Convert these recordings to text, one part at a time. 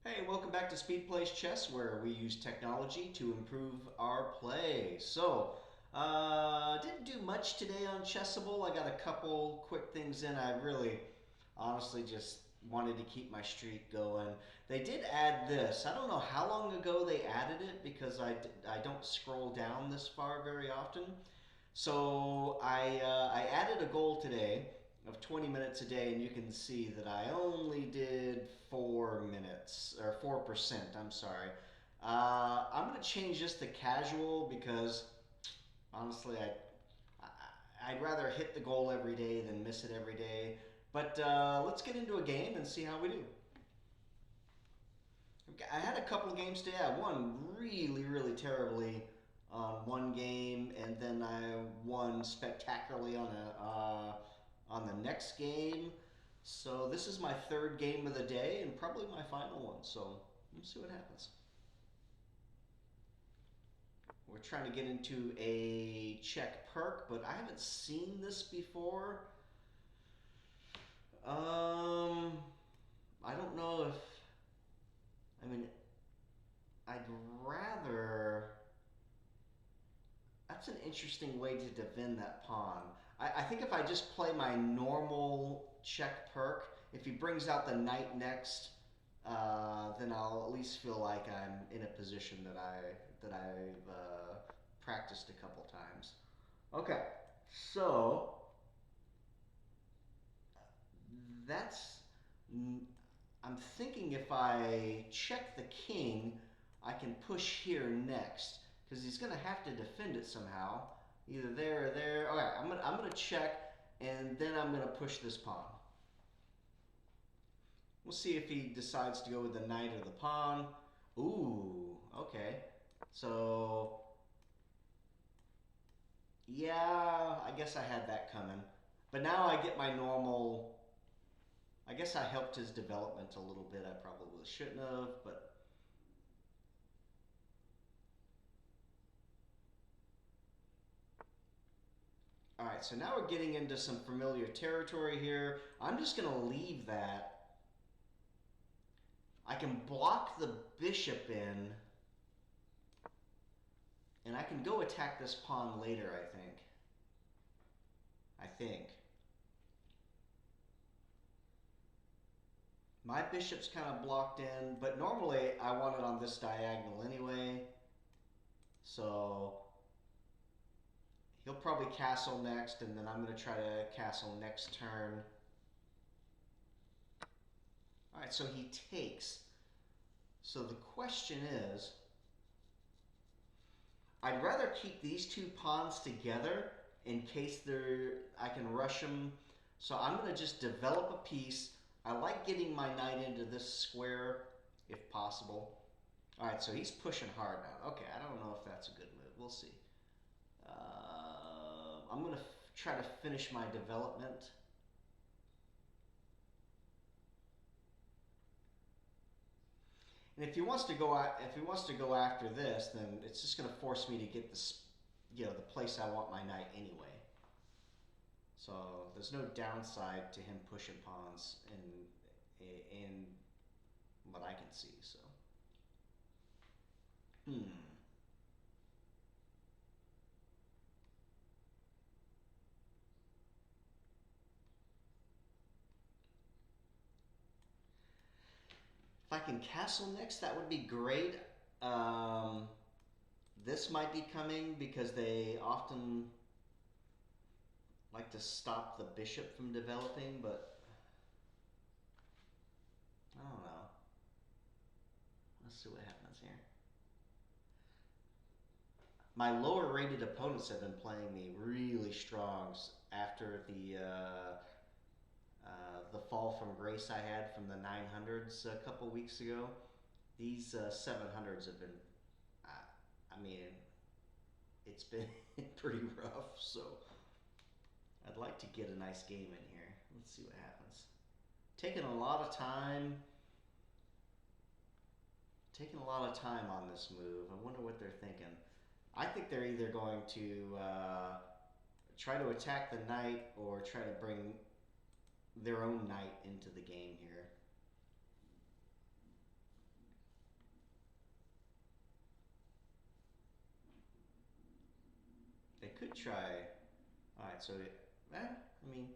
Hey, welcome back to Speedplayz Chess, where we use technology to improve our play. Didn't do much today on Chessable. I got a couple quick things in. I really, honestly, just wanted to keep my streak going. They did add this. I don't know how long ago they added it because I don't scroll down this far very often. I added a goal today of 20 minutes a day, and you can see that I only did 4 minutes, or 4%, I'm sorry. I'm going to change this to casual because honestly, I'd rather hit the goal every day than miss it every day. But let's get into a game and see how we do. I had a couple games today. I won really, really terribly on one game, and then I won spectacularly on the next game. So this is my third game of the day and probably my final one. So we'll see what happens. We're trying to get into a Czech Pirc, but I haven't seen this before. I don't know if. I mean, I'd rather. That's an interesting way to defend that pawn. I think if I just play my normal Czech Pirc, if he brings out the knight next, then I'll at least feel like I'm in a position that I've practiced a couple times. Okay, so that's. I'm thinking if I check the king, I can push here next because he's going to have to defend it somehow, either there or there. Okay, I'm gonna check, and then I'm gonna push this pawn. We'll see if he decides to go with the knight or the pawn. Ooh, okay. So yeah, I guess I had that coming, but now I get my normal. I guess I helped his development a little bit. I probably shouldn't have, but all right, so now we're getting into some familiar territory here. I'm just going to leave that. I can block the bishop in, and I can go attack this pawn later, I think. My bishop's kind of blocked in, but normally I want it on this diagonal anyway. So he'll probably castle next, and then I'm going to try to castle next turn. All right, so he takes. So the question is, I'd rather keep these two pawns together in case I can rush them. So I'm going to just develop a piece. I like getting my knight into this square if possible. All right, so he's pushing hard now. Okay, I don't know if that's a good move. We'll see. I'm going to try to finish my development. And if he wants to go after this, then it's just going to force me to get this, the place I want my knight anyway. So there's no downside to him pushing pawns in what I can see. So, If I can castle next, that would be great. This might be coming because they often like to stop the bishop from developing, but I don't know. Let's see what happens here. My lower rated opponents have been playing me really strong after the fall from grace I had from the 900s a couple weeks ago. These 700s have been, I mean, it's been pretty rough, so I'd like to get a nice game in here. Let's see what happens. Taking a lot of time on this move. I wonder what they're thinking. I think they're either going to try to attack the knight or try to bring their own knight into the game here. could try. All right, so I mean,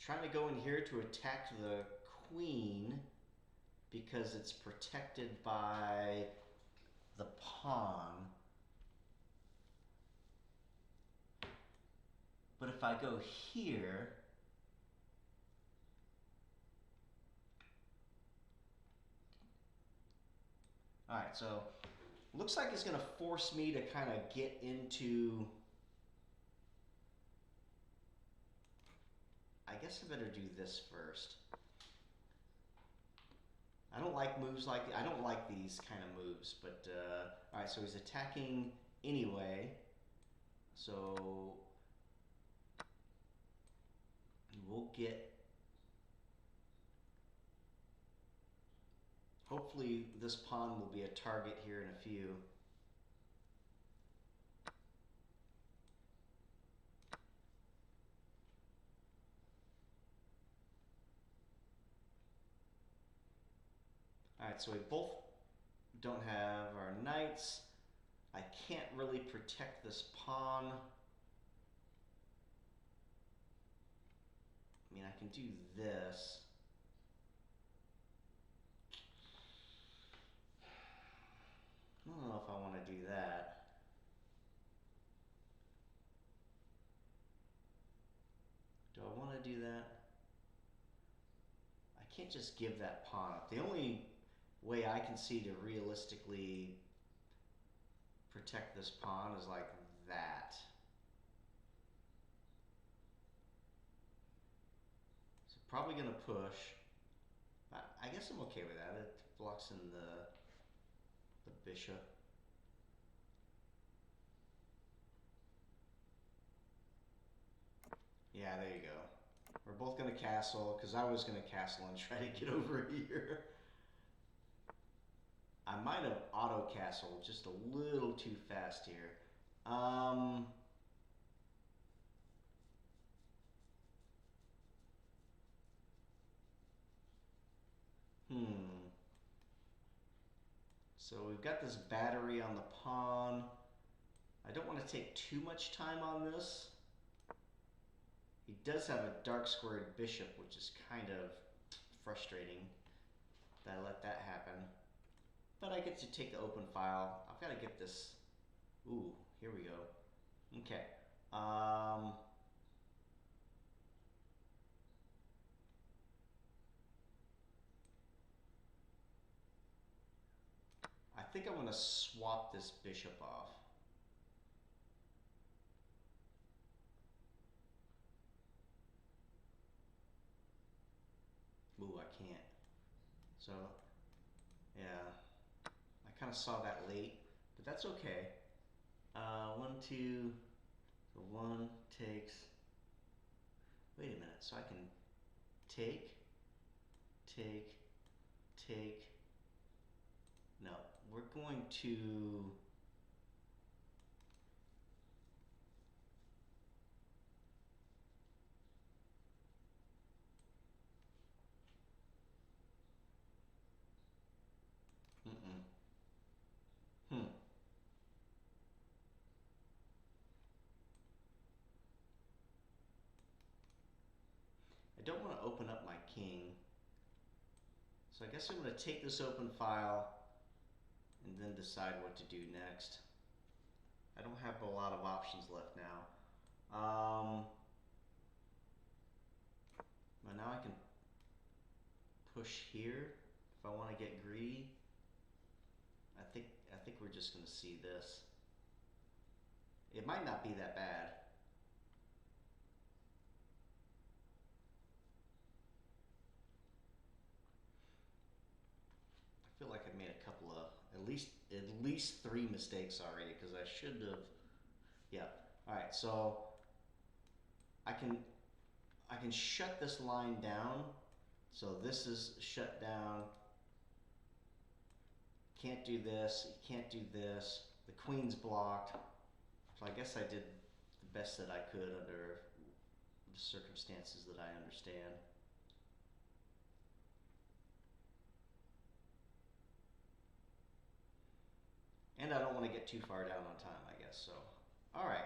trying to go in here to attack the queen because it's protected by the pawn. But if I go here, all right, so looks like it's going to force me to kind of get into, I guess I better do this first. I don't like moves like, I don't like these kind of moves, but all right, so he's attacking anyway. So we'll get, hopefully this pawn will be a target here in a few. All right, so we both don't have our knights. I can't really protect this pawn. I mean, I can do this. I don't know if I want to do that. Do I want to do that? I can't just give that pawn up. The only way I can see to realistically protect this pawn is like that. So probably going to push. I guess I'm okay with that. It blocks in the bishop. Yeah, there you go. We're both going to castle, because I was going to castle and try to get over here. I might have auto-castled just a little too fast here. So we've got this battery on the pawn. I don't want to take too much time on this. He does have a dark squared bishop, which is kind of frustrating that I let that happen. But I get to take the open file. I've got to get this. Ooh, here we go. Okay. I think I'm going to swap this bishop off. Ooh, I can't. So, yeah. I kind of saw that late, but that's okay. 1, 2, so 1 takes, wait a minute, so I can take, no, we're going to, I don't want to open up my king. So I guess I'm going to take this open file and then decide what to do next. I don't have a lot of options left now. But now I can push here if I want to get greedy. I think we're just going to see this. It might not be that bad. I feel like I made a couple of at least 3 mistakes already, because I should have. Yeah. All right. So I can shut this line down. So this is shut down. Can't do this. You can't do this. The queen's blocked. So I guess I did the best that I could under the circumstances that I understand. And I don't want to get too far down on time, I guess. So, all right.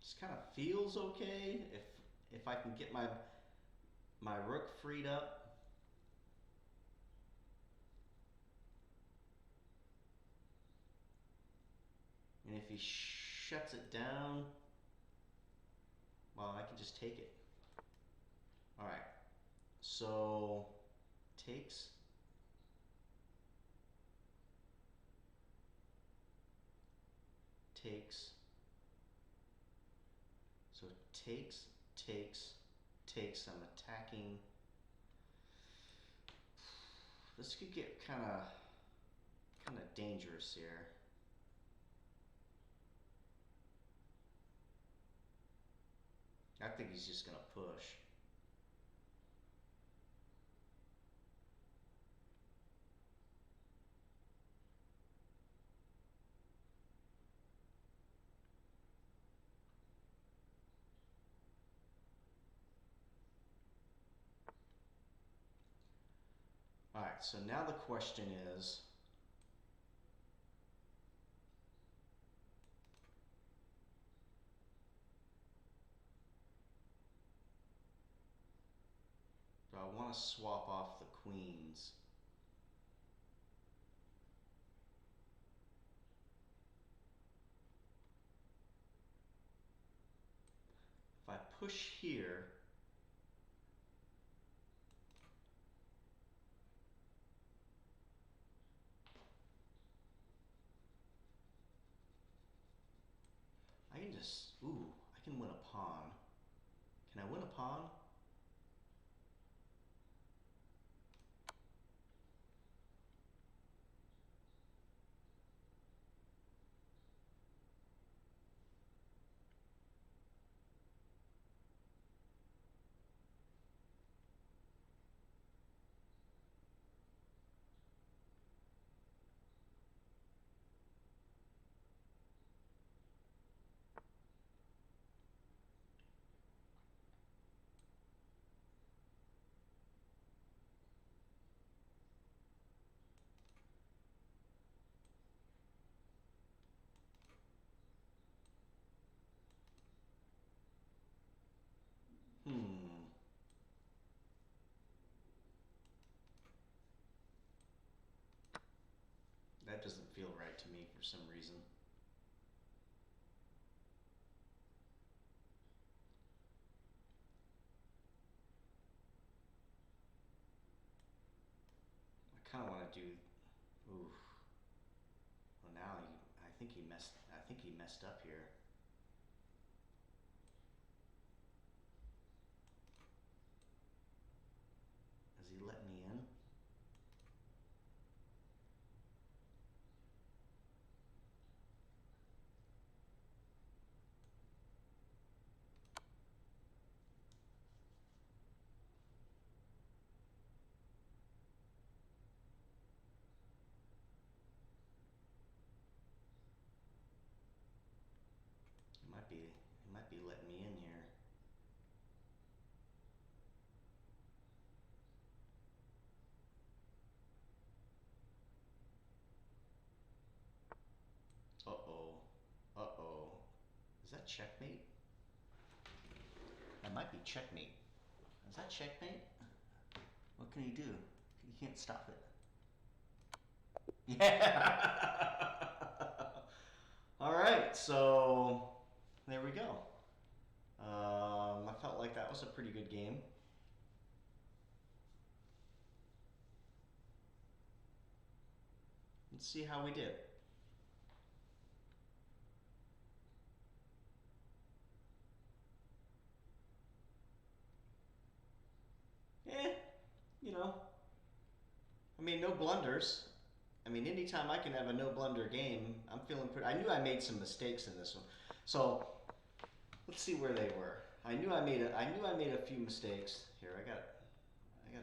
Just kind of feels okay if I can get my rook freed up. And if he shuts it down, well, I can just take it. All right. So takes. Takes. So takes, takes. I'm attacking. This could get kind of dangerous here. I think he's just gonna push. All right, so now the question is, do I want to swap off the queens? If I push here, I can just, I can win a pawn. Can I win a pawn? That doesn't feel right to me for some reason. I kind of want to do, oof. Well, now I think he messed up here. Has he let me in? He might be letting me in here. Uh-oh. Uh-oh. Is that checkmate? That might be checkmate. Is that checkmate? What can he do? He can't stop it. Yeah! All right, so there we go. I felt like that was a pretty good game. Let's see how we did. You know, I mean, no blunders. I mean, anytime I can have a no blunder game, I'm feeling pretty. I knew I made some mistakes in this one, so let's see where they were. I knew I made a few mistakes. Here, I got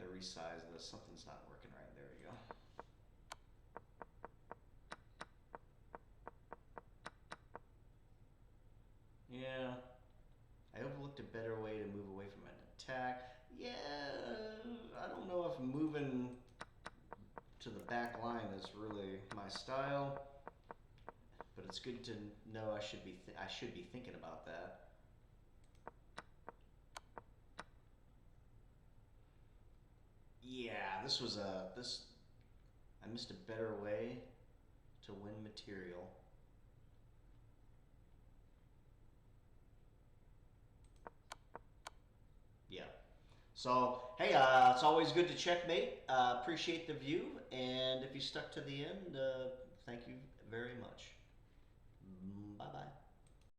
to reset. resize this. Something's not working right. There we go. Yeah, I overlooked a better way to move away from an attack. Yeah, I don't know if moving to the back line is really my style, but it's good to know I should be thinking about that. Yeah, this was I missed a better way to win material. Yeah. So, hey, it's always good to checkmate. Appreciate the view, and if you stuck to the end, thank you very much.